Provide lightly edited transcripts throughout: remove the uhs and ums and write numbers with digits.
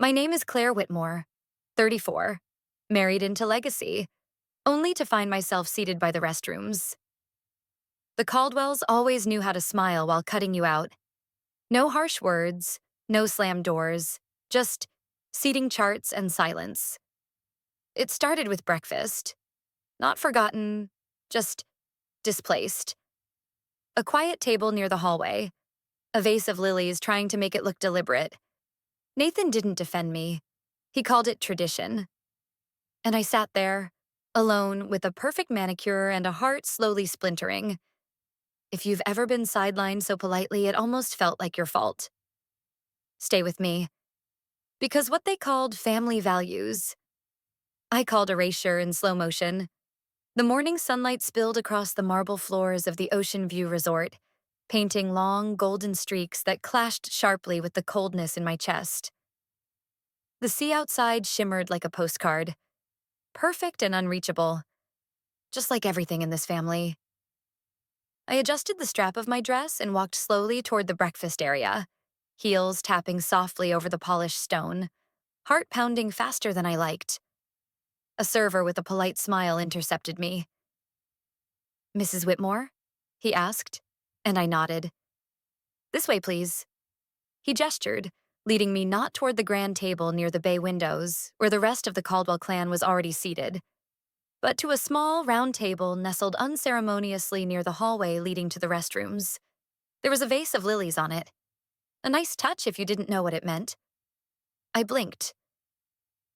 My name is Claire Whitmore, 34, married into legacy, only to find myself seated by the restrooms. The Caldwells always knew how to smile while cutting you out. No harsh words, no slammed doors, just seating charts and silence. It started with breakfast. Not forgotten, just displaced. A quiet table near the hallway, a vase of lilies trying to make it look deliberate. Nathan didn't defend me. He called it tradition. And I sat there, alone with a perfect manicure and a heart slowly splintering. If you've ever been sidelined so politely, it almost felt like your fault. Stay with me. Because what they called family values, I called erasure in slow motion. The morning sunlight spilled across the marble floors of the Ocean View Resort, painting long, golden streaks that clashed sharply with the coldness in my chest. The sea outside shimmered like a postcard, perfect and unreachable, just like everything in this family. I adjusted the strap of my dress and walked slowly toward the breakfast area, heels tapping softly over the polished stone, heart pounding faster than I liked. A server with a polite smile intercepted me. "Mrs. Whitmore?" he asked, and I nodded. "This way, please." He gestured, leading me not toward the grand table near the bay windows, where the rest of the Caldwell clan was already seated, but to a small, round table nestled unceremoniously near the hallway leading to the restrooms. There was a vase of lilies on it. A nice touch if you didn't know what it meant. I blinked.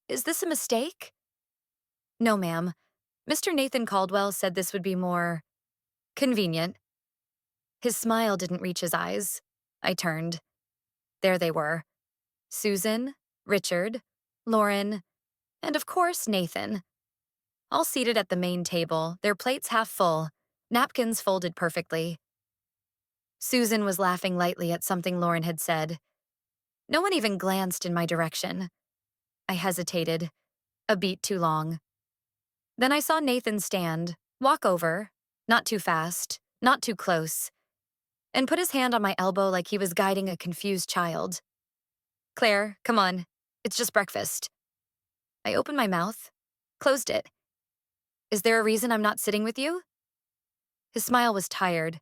"Is this a mistake?" "No, ma'am. Mr. Nathan Caldwell said this would be more convenient." His smile didn't reach his eyes. I turned. There they were. Susan, Richard, Lauren, and of course, Nathan. All seated at the main table, their plates half full, napkins folded perfectly. Susan was laughing lightly at something Lauren had said. No one even glanced in my direction. I hesitated, a beat too long. Then I saw Nathan stand, walk over, not too fast, not too close, and put his hand on my elbow like he was guiding a confused child. "Claire, come on. It's just breakfast." I opened my mouth, closed it. "Is there a reason I'm not sitting with you?" His smile was tired,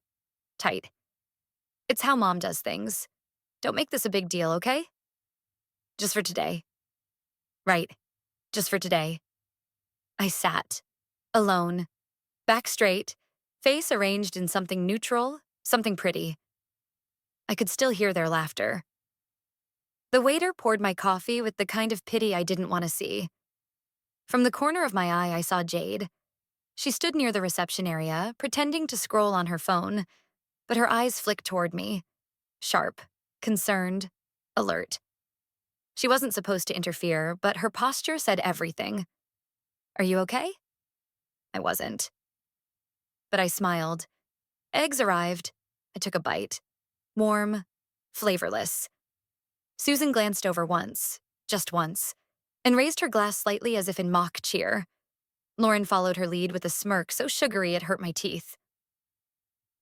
tight. "It's how Mom does things. Don't make this a big deal, okay?" "Just for today." "Right. Just for today." I sat, alone, back straight, face arranged in something neutral, something pretty. I could still hear their laughter. The waiter poured my coffee with the kind of pity I didn't want to see. From the corner of my eye, I saw Jade. She stood near the reception area, pretending to scroll on her phone, but her eyes flicked toward me, sharp, concerned, alert. She wasn't supposed to interfere, but her posture said everything. "Are you okay?" I wasn't. But I smiled. Eggs arrived. I took a bite. Warm, flavorless. Susan glanced over once, just once, and raised her glass slightly as if in mock cheer. Lauren followed her lead with a smirk so sugary it hurt my teeth.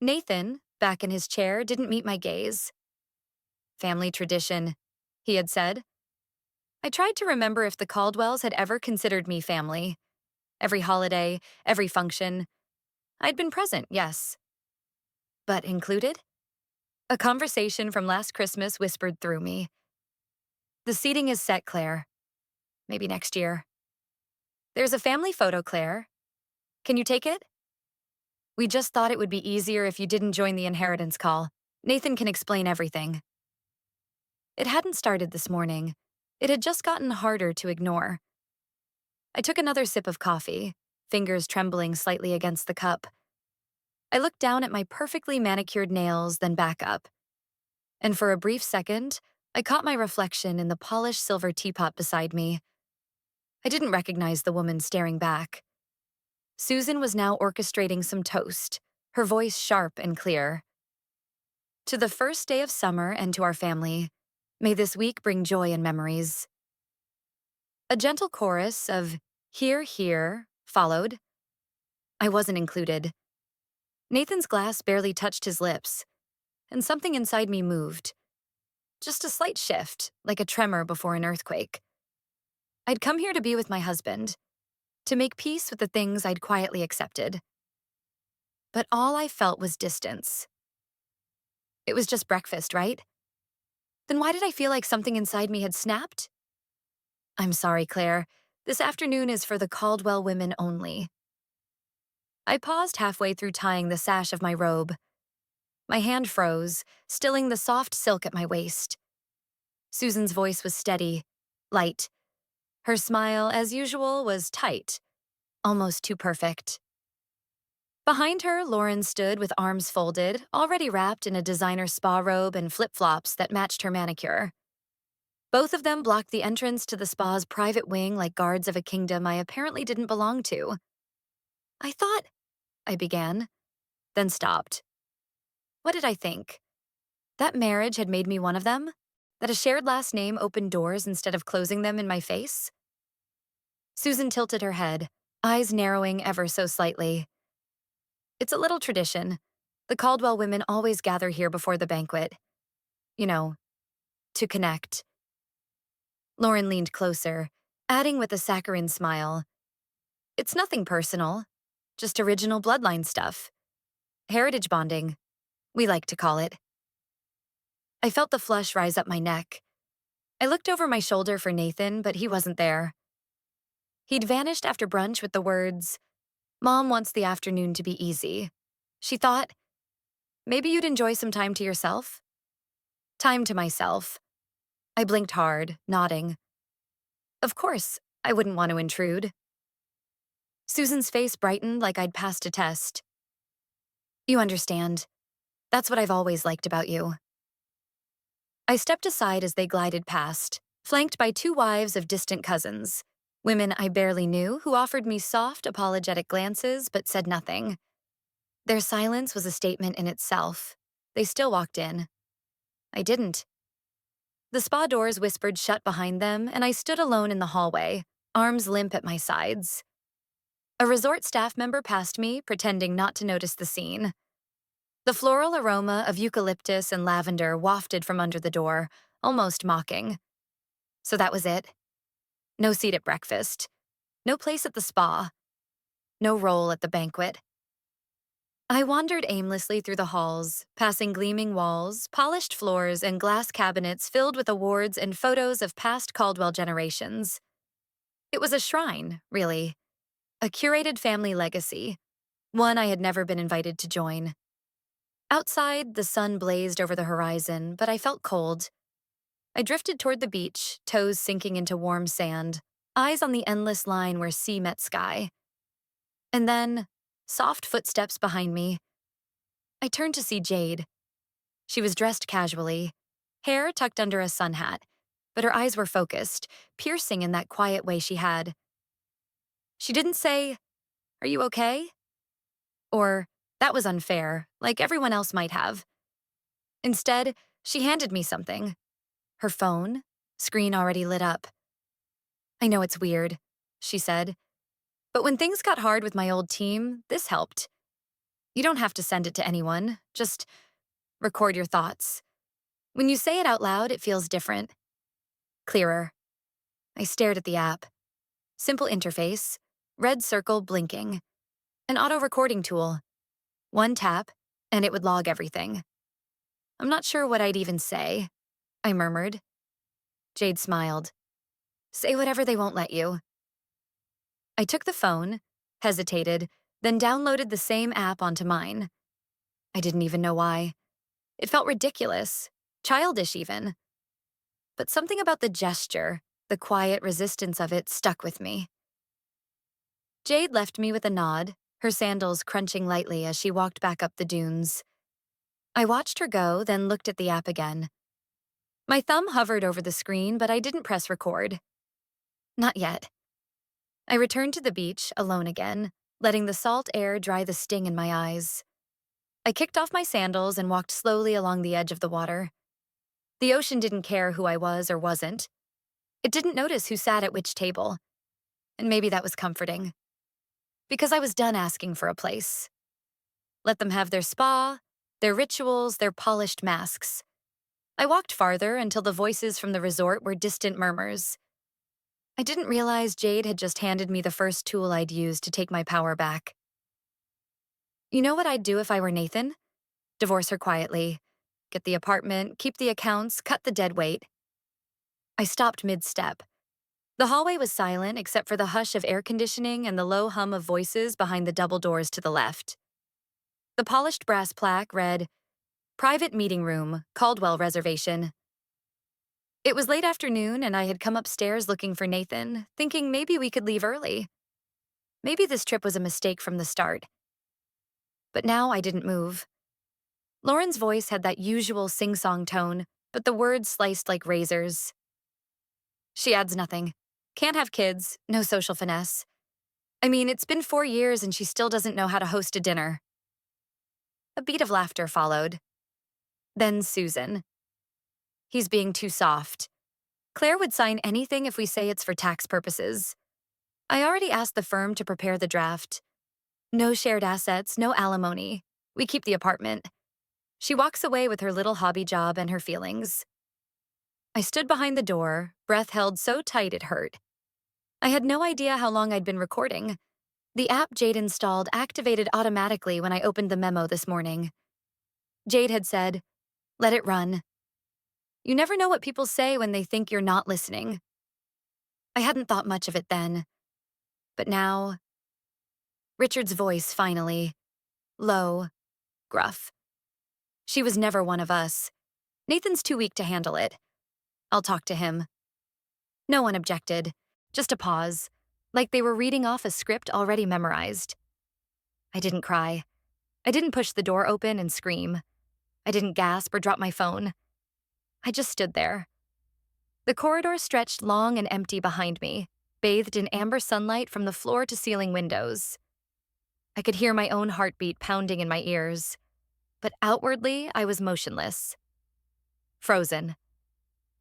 Nathan, back in his chair, didn't meet my gaze. "Family tradition," he had said. I tried to remember if the Caldwells had ever considered me family. Every holiday, every function. I'd been present, yes. But included? A conversation from last Christmas whispered through me. "The seating is set, Claire. Maybe next year." "There's a family photo, Claire. Can you take it?" "We just thought it would be easier if you didn't join the inheritance call. Nathan can explain everything." It hadn't started this morning. It had just gotten harder to ignore. I took another sip of coffee, fingers trembling slightly against the cup. I looked down at my perfectly manicured nails, then back up. And for a brief second, I caught my reflection in the polished silver teapot beside me. I didn't recognize the woman staring back. Susan was now orchestrating some toast, her voice sharp and clear. "To the first day of summer and to our family, may this week bring joy and memories." A gentle chorus of "Hear, hear" followed. I wasn't included. Nathan's glass barely touched his lips, and something inside me moved. just a slight shift, like a tremor before an earthquake. I'd come here to be with my husband, to make peace with the things I'd quietly accepted. But all I felt was distance. It was just breakfast, right? Then why did I feel like something inside me had snapped? I'm sorry, Claire. This afternoon is for the Caldwell women only. I paused halfway through tying the sash of my robe. My hand froze, stilling the soft silk at my waist. Susan's voice was steady, light. Her smile, as usual, was tight, almost too perfect. Behind her, Lauren stood with arms folded, already wrapped in a designer spa robe and flip-flops that matched her manicure. Both of them blocked the entrance to the spa's private wing like guards of a kingdom I apparently didn't belong to. I thought, I began, then stopped. What did I think? That marriage had made me one of them? That a shared last name opened doors instead of closing them in my face? Susan tilted her head, eyes narrowing ever so slightly. It's a little tradition. The Caldwell women always gather here before the banquet. You know, to connect. Lauren leaned closer, adding with a saccharine smile. It's nothing personal, just original bloodline stuff. Heritage bonding, we like to call it. I felt the flush rise up my neck. I looked over my shoulder for Nathan, but he wasn't there. He'd vanished after brunch with the words, "Mom wants the afternoon to be easy." She thought, maybe you'd enjoy some time to yourself? Time to myself. I blinked hard, nodding. Of course, I wouldn't want to intrude. Susan's face brightened like I'd passed a test. You understand. That's what I've always liked about you. I stepped aside as they glided past, flanked by two wives of distant cousins, women I barely knew who offered me soft, apologetic glances but said nothing. Their silence was a statement in itself. They still walked in. I didn't. The spa doors whispered shut behind them, and I stood alone in the hallway, arms limp at my sides. A resort staff member passed me, pretending not to notice the scene. The floral aroma of eucalyptus and lavender wafted from under the door, almost mocking. So that was it. No seat at breakfast. No place at the spa. No role at the banquet. I wandered aimlessly through the halls, passing gleaming walls, polished floors, and glass cabinets filled with awards and photos of past Caldwell generations. It was a shrine, really. A curated family legacy, one I had never been invited to join. Outside, the sun blazed over the horizon, but I felt cold. I drifted toward the beach, toes sinking into warm sand, eyes on the endless line where sea met sky. And then, soft footsteps behind me. I turned to see Jade. She was dressed casually, hair tucked under a sun hat, but her eyes were focused, piercing in that quiet way she had. She didn't say, "Are you okay?" Or, "That was unfair," like everyone else might have. Instead, she handed me something. Her phone, screen already lit up. "I know it's weird," she said, "but when things got hard with my old team, this helped. You don't have to send it to anyone, just record your thoughts. When you say it out loud, it feels different. Clearer." I stared at the app. Simple interface, red circle blinking. An auto-recording tool. One tap, and it would log everything. I'm not sure what I'd even say, I murmured. Jade smiled. "Say whatever they won't let you." I took the phone, hesitated, then downloaded the same app onto mine. I didn't even know why. It felt ridiculous, childish even. But something about the gesture, the quiet resistance of it, stuck with me. Jade left me with a nod, her sandals crunching lightly as she walked back up the dunes. I watched her go, then looked at the app again. My thumb hovered over the screen, but I didn't press record. Not yet. I returned to the beach, alone again, letting the salt air dry the sting in my eyes. I kicked off my sandals and walked slowly along the edge of the water. The ocean didn't care who I was or wasn't. It didn't notice who sat at which table. And maybe that was comforting. Because I was done asking for a place. Let them have their spa, their rituals, their polished masks. I walked farther until the voices from the resort were distant murmurs. I didn't realize Jade had just handed me the first tool I'd use to take my power back. You know what I'd do if I were Nathan? Divorce her quietly. Get the apartment, keep the accounts, cut the dead weight. I stopped mid-step. The hallway was silent except for the hush of air conditioning and the low hum of voices behind the double doors to the left. The polished brass plaque read, "Private Meeting Room, Caldwell Reservation." It was late afternoon and I had come upstairs looking for Nathan, thinking maybe we could leave early. Maybe this trip was a mistake from the start. But now I didn't move. Lauren's voice had that usual sing-song tone, but the words sliced like razors. She adds nothing. Can't have kids, no social finesse. I mean, it's been 4 years and she still doesn't know how to host a dinner. A beat of laughter followed. Then Susan. He's being too soft. Claire would sign anything if we say it's for tax purposes. I already asked the firm to prepare the draft. No shared assets, no alimony. We keep the apartment. She walks away with her little hobby job and her feelings. I stood behind the door, breath held so tight it hurt. I had no idea how long I'd been recording. The app Jade installed activated automatically when I opened the memo this morning. Jade had said, "Let it run." You never know what people say when they think you're not listening. I hadn't thought much of it then. But now, Richard's voice finally. Low, gruff. She was never one of us. Nathan's too weak to handle it. I'll talk to him. No one objected, just a pause, like they were reading off a script already memorized. I didn't cry. I didn't push the door open and scream. I didn't gasp or drop my phone. I just stood there. The corridor stretched long and empty behind me, bathed in amber sunlight from the floor to ceiling windows. I could hear my own heartbeat pounding in my ears, but outwardly I was motionless. Frozen.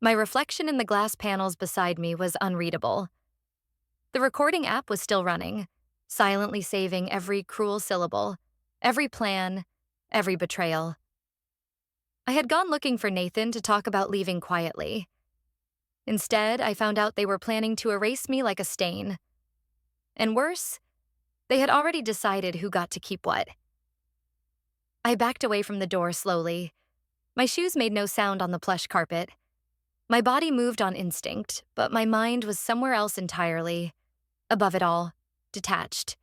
My reflection in the glass panels beside me was unreadable. The recording app was still running, silently saving every cruel syllable, every plan, every betrayal. I had gone looking for Nathan to talk about leaving quietly. Instead, I found out they were planning to erase me like a stain. And worse, they had already decided who got to keep what. I backed away from the door slowly. My shoes made no sound on the plush carpet. My body moved on instinct, but my mind was somewhere else entirely. Above it all, detached.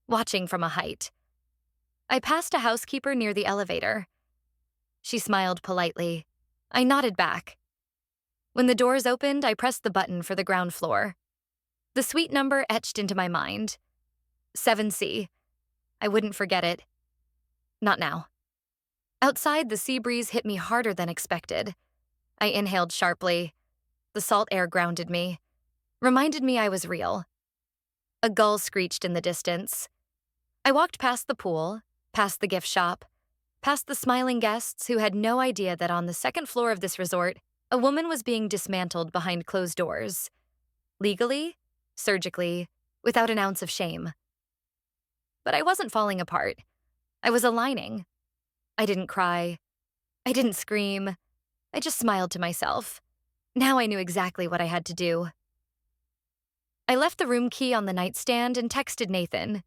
Watching from a height. I passed a housekeeper near the elevator. She smiled politely. I nodded back. When the doors opened, I pressed the button for the ground floor. The suite number etched into my mind. 7C. I wouldn't forget it. Not now. Outside, the sea breeze hit me harder than expected. I inhaled sharply. The salt air grounded me, reminded me I was real. A gull screeched in the distance. I walked past the pool, past the gift shop, past the smiling guests who had no idea that on the second floor of this resort, a woman was being dismantled behind closed doors. Legally, surgically, without an ounce of shame. But I wasn't falling apart. I was aligning. I didn't cry. I didn't scream. I just smiled to myself. Now I knew exactly what I had to do. I left the room key on the nightstand and texted Nathan.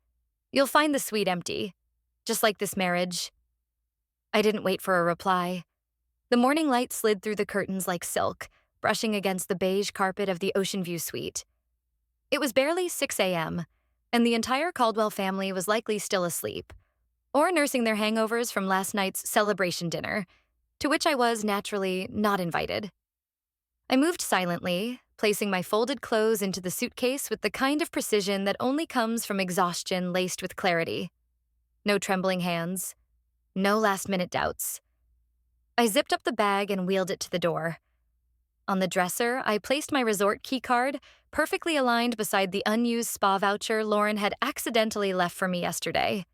You'll find the suite empty, just like this marriage. I didn't wait for a reply. The morning light slid through the curtains like silk, brushing against the beige carpet of the Ocean View suite. It was barely 6 a.m., and the entire Caldwell family was likely still asleep, or nursing their hangovers from last night's celebration dinner, to which I was, naturally, not invited. I moved silently, placing my folded clothes into the suitcase with the kind of precision that only comes from exhaustion laced with clarity. No trembling hands. No last-minute doubts. I zipped up the bag and wheeled it to the door. On the dresser, I placed my resort keycard, perfectly aligned beside the unused spa voucher Lauren had accidentally left for me yesterday.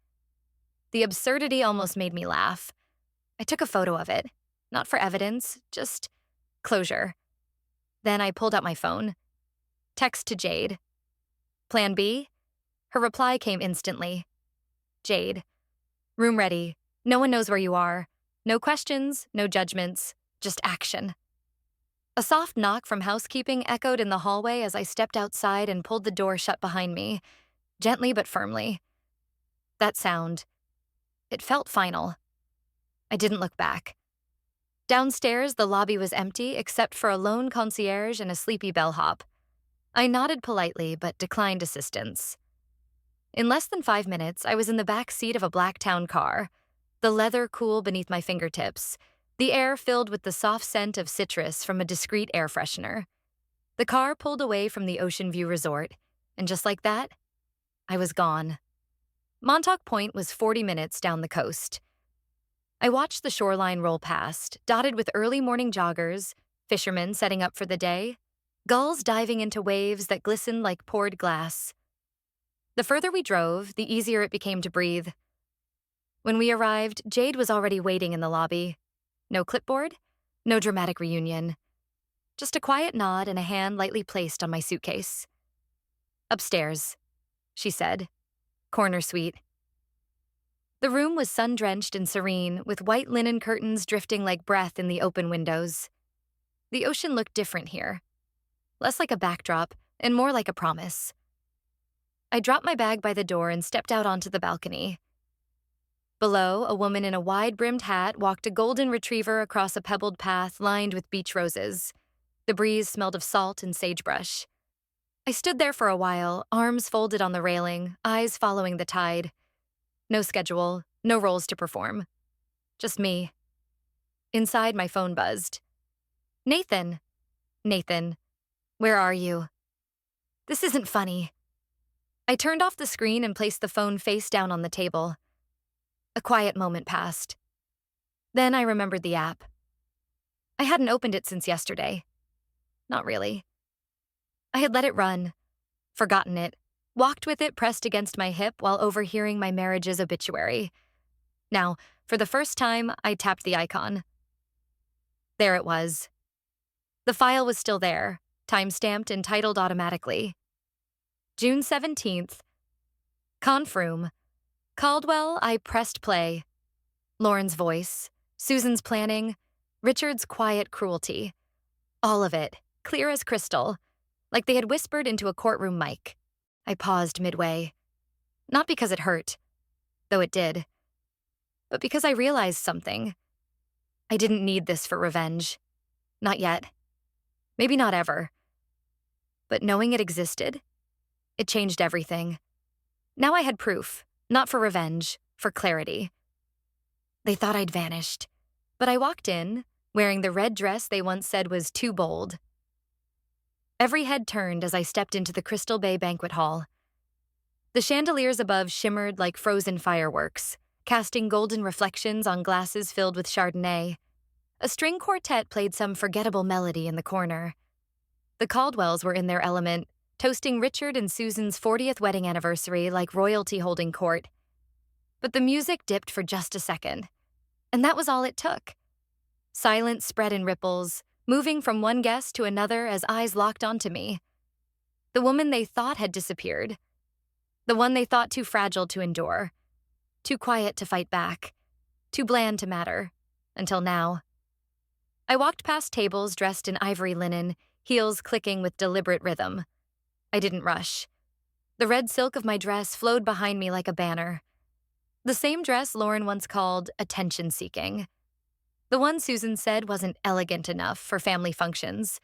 The absurdity almost made me laugh. I took a photo of it, not for evidence, just closure. Then I pulled out my phone. Text to Jade. Plan B? Her reply came instantly. Jade. Room ready. No one knows where you are. No questions, no judgments. just action. A soft knock from housekeeping echoed in the hallway as I stepped outside and pulled the door shut behind me, gently but firmly. That sound, it felt final. I didn't look back. Downstairs, the lobby was empty except for a lone concierge and a sleepy bellhop. I nodded politely but declined assistance. In less than 5 minutes, I was in the back seat of a black town car, the leather cool beneath my fingertips, the air filled with the soft scent of citrus from a discreet air freshener. The car pulled away from the Ocean View Resort, and just like that, I was gone. Montauk Point was 40 minutes down the coast. I watched the shoreline roll past, dotted with early morning joggers, fishermen setting up for the day, gulls diving into waves that glistened like poured glass. The further we drove, the easier it became to breathe. When we arrived, Jade was already waiting in the lobby. No clipboard, no dramatic reunion. Just a quiet nod and a hand lightly placed on my suitcase. "Upstairs," she said. "Corner suite." The room was sun-drenched and serene, with white linen curtains drifting like breath in the open windows. The ocean looked different here. Less like a backdrop and more like a promise. I dropped my bag by the door and stepped out onto the balcony. Below, a woman in a wide-brimmed hat walked a golden retriever across a pebbled path lined with beach roses. The breeze smelled of salt and sagebrush. I stood there for a while, arms folded on the railing, eyes following the tide. No schedule, no roles to perform. Just me. Inside, my phone buzzed. "Nathan. Nathan, where are you?" This isn't funny. I turned off the screen and placed the phone face down on the table. A quiet moment passed. Then I remembered the app. I hadn't opened it since yesterday. Not really. I had let it run, forgotten it, walked with it pressed against my hip while overhearing my marriage's obituary. Now, for the first time, I tapped the icon. There it was. The file was still there, time-stamped and titled automatically. June 17th. Confroom. Caldwell, I pressed play. Lauren's voice, Susan's planning, Richard's quiet cruelty. All of it, clear as crystal, like they had whispered into a courtroom mic. I paused midway. Not because it hurt, though it did, but because I realized something. I didn't need this for revenge. Not yet. Maybe not ever. But knowing it existed, it changed everything. Now I had proof, not for revenge, for clarity. They thought I'd vanished, but I walked in, wearing the red dress they once said was too bold. Every head turned as I stepped into the Crystal Bay banquet hall. The chandeliers above shimmered like frozen fireworks, casting golden reflections on glasses filled with Chardonnay. A string quartet played some forgettable melody in the corner. The Caldwells were in their element, toasting Richard and Susan's 40th wedding anniversary like royalty holding court. But the music dipped for just a second, and that was all it took. Silence spread in ripples, moving from one guest to another as eyes locked onto me. The woman they thought had disappeared. The one they thought too fragile to endure. Too quiet to fight back. Too bland to matter. Until now. I walked past tables dressed in ivory linen, heels clicking with deliberate rhythm. I didn't rush. The red silk of my dress flowed behind me like a banner. The same dress Lauren once called attention-seeking. The one Susan said wasn't elegant enough for family functions.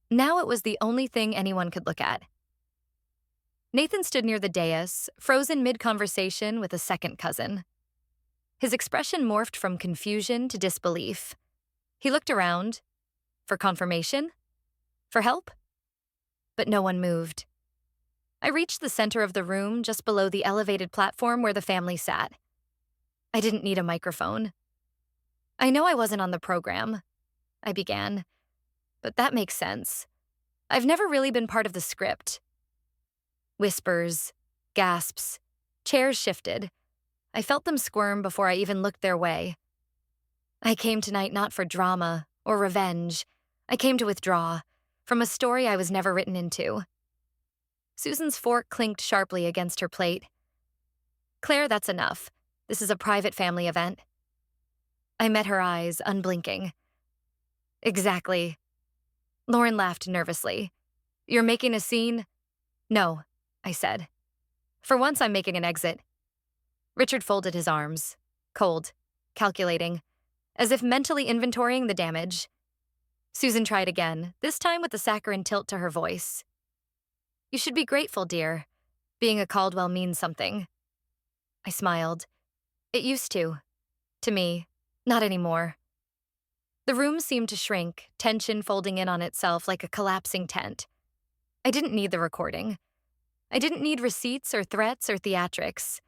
Now it was the only thing anyone could look at. Nathan stood near the dais, frozen mid-conversation with a second cousin. His expression morphed from confusion to disbelief. He looked around. For confirmation? For help? But no one moved. I reached the center of the room, just below the elevated platform where the family sat. I didn't need a microphone. "I know I wasn't on the program," I began, "but that makes sense. I've never really been part of the script." Whispers, gasps, chairs shifted. I felt them squirm before I even looked their way. I came tonight not for drama or revenge. I came to withdraw from a story I was never written into. Susan's fork clinked sharply against her plate. "Claire, that's enough. This is a private family event." I met her eyes, unblinking. Exactly. Lauren laughed nervously. You're making a scene? No, I said. For once, I'm making an exit. Richard folded his arms, cold, calculating, as if mentally inventorying the damage. Susan tried again, this time with a saccharine tilt to her voice. You should be grateful, dear. Being a Caldwell means something. I smiled. It used to. To me. Not anymore. The room seemed to shrink, tension folding in on itself like a collapsing tent. I didn't need the recording. I didn't need receipts or threats or theatrics.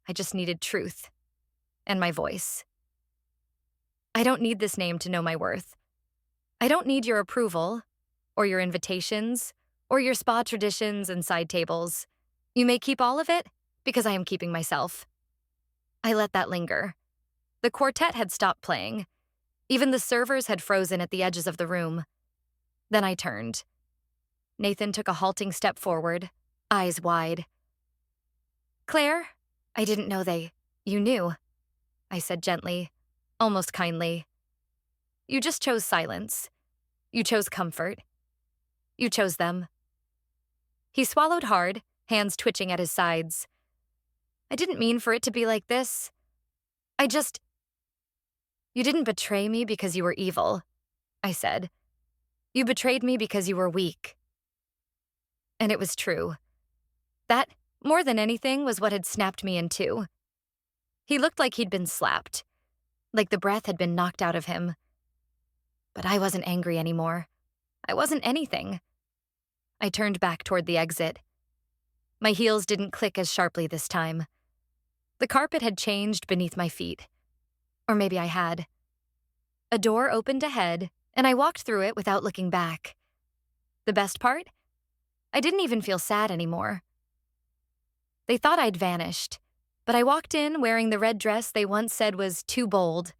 I just needed truth. And my voice. I don't need this name to know my worth. I don't need your approval, or your invitations, or your spa traditions and side tables. You may keep all of it, because I am keeping myself. I let that linger. The quartet had stopped playing. Even the servers had frozen at the edges of the room. Then I turned. Nathan took a halting step forward, eyes wide. Claire, I didn't know you knew, I said gently, almost kindly. You just chose silence. You chose comfort. You chose them. He swallowed hard, hands twitching at his sides. I didn't mean for it to be like this. You didn't betray me because you were evil, I said. You betrayed me because you were weak. And it was true. That, more than anything, was what had snapped me in two. He looked like he'd been slapped, like the breath had been knocked out of him. But I wasn't angry anymore. I wasn't anything. I turned back toward the exit. My heels didn't click as sharply this time. The carpet had changed beneath my feet. Or maybe I had. A door opened ahead, and I walked through it without looking back. The best part? I didn't even feel sad anymore. They thought I'd vanished, but I walked in wearing the red dress they once said was too bold.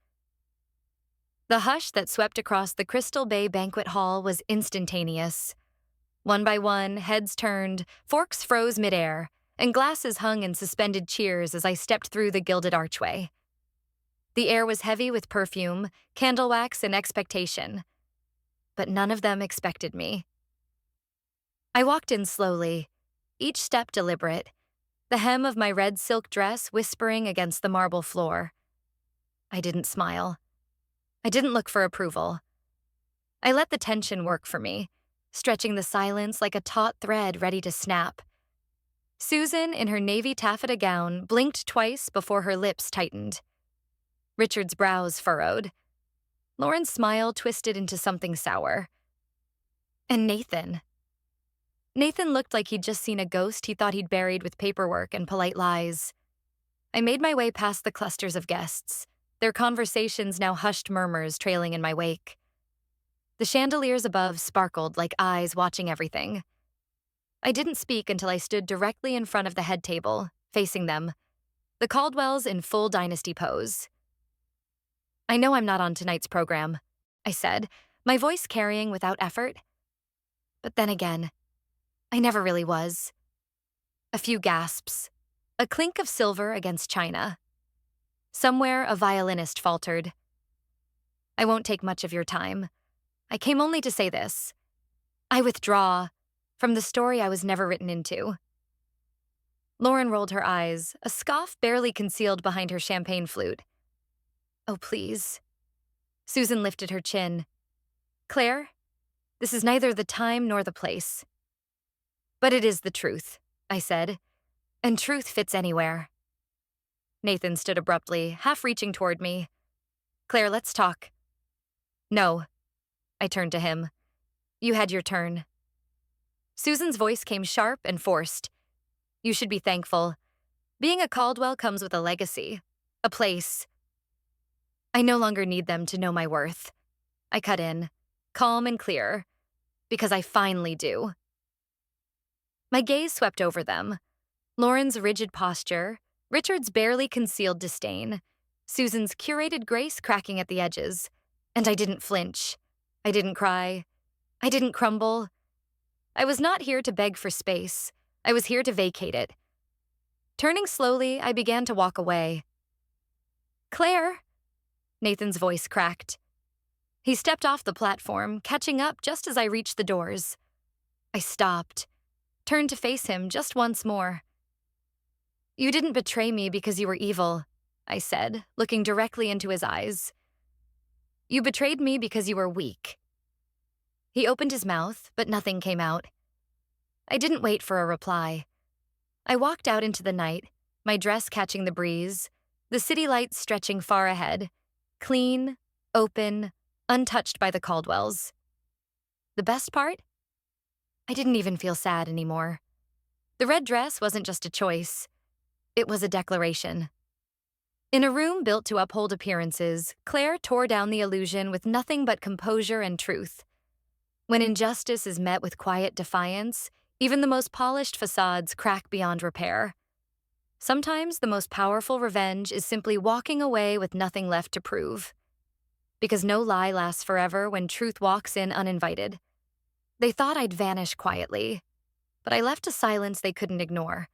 The hush that swept across the Crystal Bay banquet hall was instantaneous. One by one, heads turned, forks froze midair, and glasses hung in suspended cheers as I stepped through the gilded archway. The air was heavy with perfume, candle wax, and expectation. But none of them expected me. I walked in slowly, each step deliberate, the hem of my red silk dress whispering against the marble floor. I didn't smile. I didn't look for approval. I let the tension work for me, stretching the silence like a taut thread ready to snap. Susan, in her navy taffeta gown, blinked twice before her lips tightened. Richard's brows furrowed. Lauren's smile twisted into something sour. And Nathan. Nathan looked like he'd just seen a ghost he thought he'd buried with paperwork and polite lies. I made my way past the clusters of guests, their conversations now hushed murmurs trailing in my wake. The chandeliers above sparkled like eyes watching everything. I didn't speak until I stood directly in front of the head table, facing them, the Caldwells in full dynasty pose. I know I'm not on tonight's program, I said, my voice carrying without effort. But then again, I never really was. A few gasps, a clink of silver against china. Somewhere a violinist faltered. I won't take much of your time. I came only to say this. I withdraw from the story I was never written into. Lauren rolled her eyes, a scoff barely concealed behind her champagne flute. Oh, please. Susan lifted her chin. Claire, this is neither the time nor the place. But it is the truth, I said, and truth fits anywhere. Nathan stood abruptly, half reaching toward me. Claire, let's talk. No. I turned to him. You had your turn. Susan's voice came sharp and forced. You should be thankful. Being a Caldwell comes with a legacy, a place. I no longer need them to know my worth. I cut in, calm and clear, because I finally do. My gaze swept over them. Lauren's rigid posture, Richard's barely concealed disdain, Susan's curated grace cracking at the edges, and I didn't flinch. I didn't cry. I didn't crumble. I was not here to beg for space. I was here to vacate it. Turning slowly, I began to walk away. Claire, Nathan's voice cracked. He stepped off the platform, catching up just as I reached the doors. I stopped, turned to face him just once more. "You didn't betray me because you were evil," I said, looking directly into his eyes. "You betrayed me because you were weak." He opened his mouth, but nothing came out. I didn't wait for a reply. I walked out into the night, my dress catching the breeze, the city lights stretching far ahead, clean, open, untouched by the Caldwells. The best part? I didn't even feel sad anymore. The red dress wasn't just a choice. It was a declaration. In a room built to uphold appearances, Claire tore down the illusion with nothing but composure and truth. When injustice is met with quiet defiance, even the most polished facades crack beyond repair. Sometimes the most powerful revenge is simply walking away with nothing left to prove. Because no lie lasts forever when truth walks in uninvited. They thought I'd vanish quietly, but I left a silence they couldn't ignore.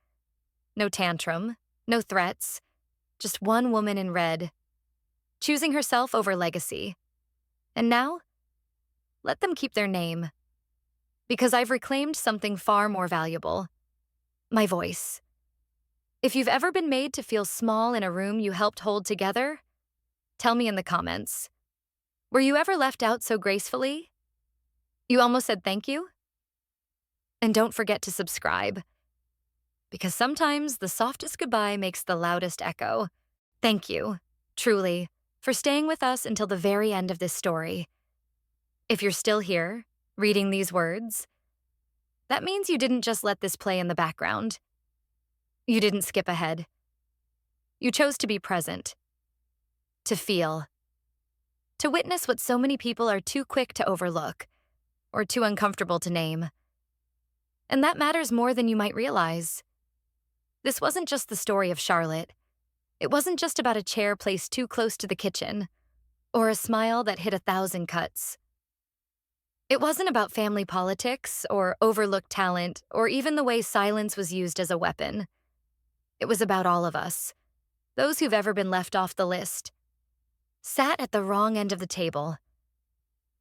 No tantrum, no threats, just one woman in red, choosing herself over legacy. And now, let them keep their name. Because I've reclaimed something far more valuable. My voice. If you've ever been made to feel small in a room you helped hold together, tell me in the comments. Were you ever left out so gracefully? You almost said thank you? And don't forget to subscribe. Because sometimes the softest goodbye makes the loudest echo. Thank you, truly, for staying with us until the very end of this story. If you're still here, reading these words, that means you didn't just let this play in the background. You didn't skip ahead. You chose to be present, to feel, to witness what so many people are too quick to overlook or too uncomfortable to name. And that matters more than you might realize. This wasn't just the story of Charlotte. It wasn't just about a chair placed too close to the kitchen or a smile that hit 1,000 cuts. It wasn't about family politics or overlooked talent or even the way silence was used as a weapon. It was about all of us, those who've ever been left off the list, sat at the wrong end of the table,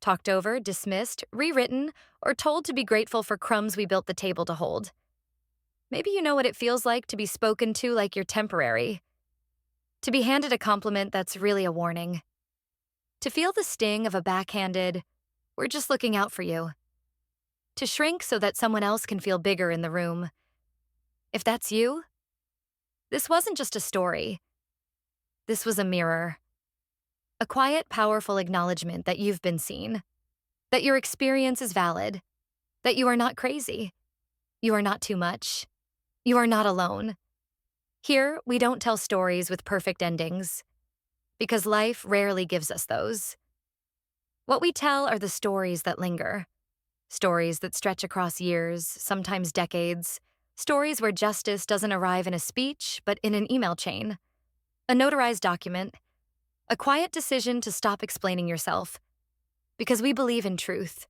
talked over, dismissed, rewritten, or told to be grateful for crumbs we built the table to hold. Maybe you know what it feels like to be spoken to like you're temporary, to be handed a compliment that's really a warning, to feel the sting of a backhanded, "We're just looking out for you," to shrink so that someone else can feel bigger in the room. If that's you, this wasn't just a story. This was a mirror. A quiet, powerful acknowledgement that you've been seen, that your experience is valid, that you are not crazy, you are not too much, you are not alone. Here, we don't tell stories with perfect endings, because life rarely gives us those. What we tell are the stories that linger, stories that stretch across years, sometimes decades, stories where justice doesn't arrive in a speech, but in an email chain, a notarized document, a quiet decision to stop explaining yourself. Because we believe in truth,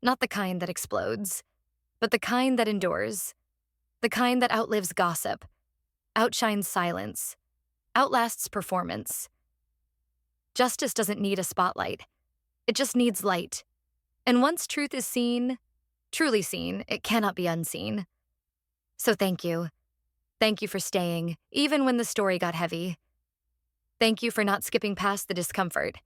not the kind that explodes, but the kind that endures, the kind that outlives gossip, outshines silence, outlasts performance. Justice doesn't need a spotlight. It just needs light. And once truth is seen, truly seen, it cannot be unseen. So thank you. Thank you for staying, even when the story got heavy. Thank you for not skipping past the discomfort.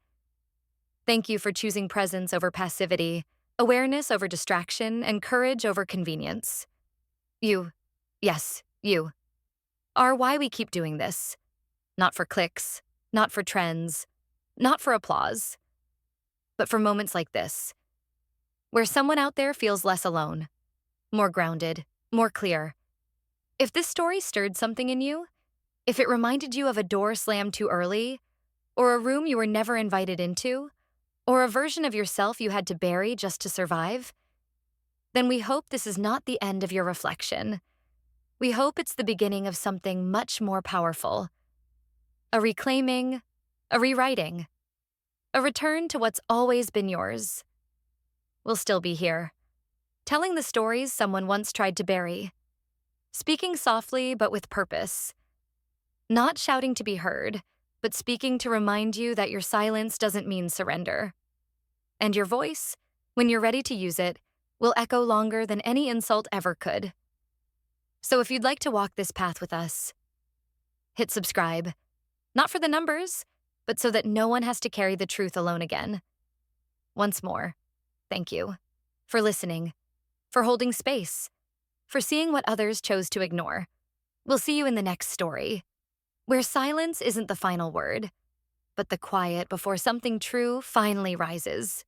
Thank you for choosing presence over passivity, awareness over distraction, and courage over convenience. You, yes, you, are why we keep doing this. Not for clicks, not for trends, not for applause, but for moments like this, where someone out there feels less alone, more grounded, more clear. If this story stirred something in you, if it reminded you of a door slammed too early, or a room you were never invited into, or a version of yourself you had to bury just to survive, then we hope this is not the end of your reflection. We hope it's the beginning of something much more powerful. A reclaiming, a rewriting, a return to what's always been yours. We'll still be here, telling the stories someone once tried to bury, speaking softly but with purpose, not shouting to be heard, but speaking to remind you that your silence doesn't mean surrender. And your voice, when you're ready to use it, will echo longer than any insult ever could. So if you'd like to walk this path with us, hit subscribe. Not for the numbers, but so that no one has to carry the truth alone again. Once more, thank you for listening, for holding space, for seeing what others chose to ignore. We'll see you in the next story, where silence isn't the final word, but the quiet before something true finally rises.